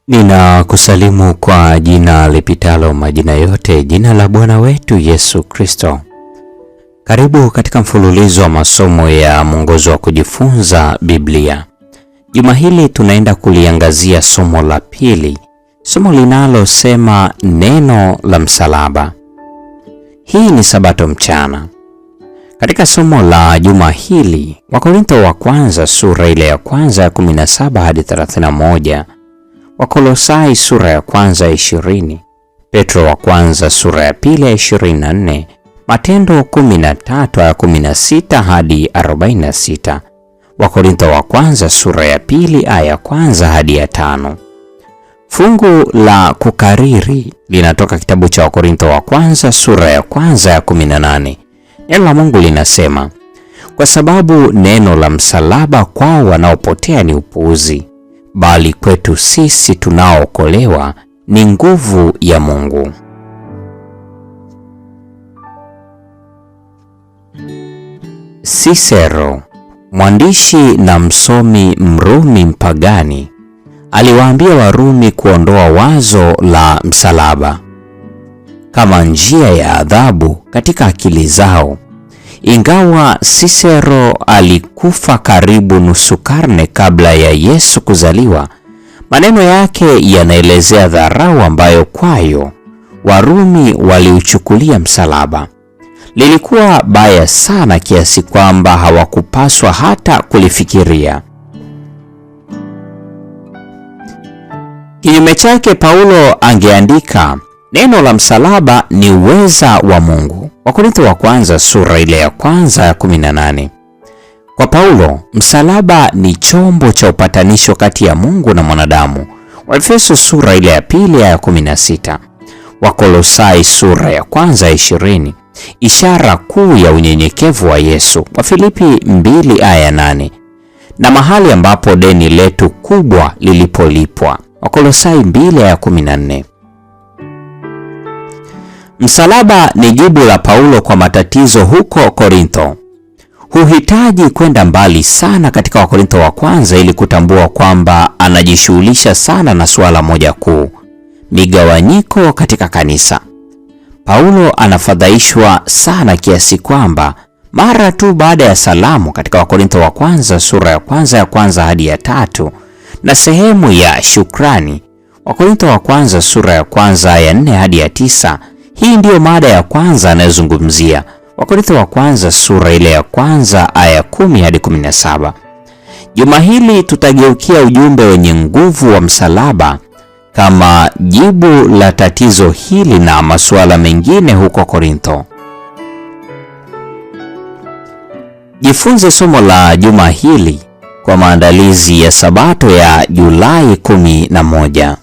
Ninakusalimu kwa jina lipitalo majina yote, jina la Bwana wetu Yesu Kristo. Karibu katika mfululizo wa masomo ya mwongozo wa kujifunza Biblia. Juma hili tunaenda kuliangazia somo la pili, somo linalosema neno la msalaba. Hii ni Sabato mchana. Katika somo la juma hili, Wakorintho wa kwanza sura ile ya kwanza ya 17 hadi 31, Wakolosai sura ya kwanza ya 20, Petro wa kwanza sura ya pili ya 24, Matendo 13 ya 16 hadi 46, Wakorintho wa kwanza sura ya pili aya ya kwanza hadi ya 5. Fungu la kukariri linatoka kitabu cha Wakorintho wa kwanza sura ya kwanza ya 18. Neno la Mungu linasema, kwa sababu neno la msalaba kwao wanaopotea ni upuuzi, bali kwetu sisi tunaookolewa ni nguvu ya Mungu. Cicero, mwandishi na msomi Mrumi mpagani, aliwaambia Warumi kuondoa wazo la msalaba kama njia ya adhabu katika akili zao. Ingawa Cicero alikufa karibu nusu karne kabla ya Yesu kuzaliwa, maneno yake yanaelezea dharau ambayo kwayo Warumi waliuchukulia msalaba. Lilikuwa baya sana kiasi kwamba hawakupaswa hata kulifikiria. Kinyume chake, Paulo angeandika, neno la msalaba ni uweza wa Mungu. Wakorintho wa kwanza sura ile ya kwanza ya 18. Kwa Paulo, msalaba ni chombo cha upatanisho kati ya Mungu na mwanadamu. Waefeso sura ile ya pili ya 16. Wakolosai sura ya kwanza ya 20, ishara kuu ya unyenyekevu wa Yesu. Wafilipi 2 aya 8, na mahali ambapo deni letu kubwa lilipolipwa. Wakolosai 2 aya 14. Msalaba ni jibu la Paulo kwa matatizo huko Korintho. Huhitaji kwenda mbali sana katika Wakorintho wa kwanza ili kutambua kwamba anajishughulisha sana na suala moja kuu, migawanyiko katika kanisa. Paulo anafadhaishwa sana kiasi kwamba mara tu baada ya salamu katika Wakorintho wa kwanza sura ya kwanza hadi ya 3 na sehemu ya shukrani, Wakorintho wa kwanza sura ya kwanza ya 4 hadi ya 9, hii ndiyo mada ya kwanza anayozungumzia. Wakorintho wa kwanza sura ile ya kwanza aya 10 hadi 17. Juma hili tutageukia ujumbe wenye nguvu wa msalaba kama jibu la tatizo hili na masuala mengine huko Korintho. Jifunze somo la juma hili kwa maandalizi ya Sabato ya Julai 11.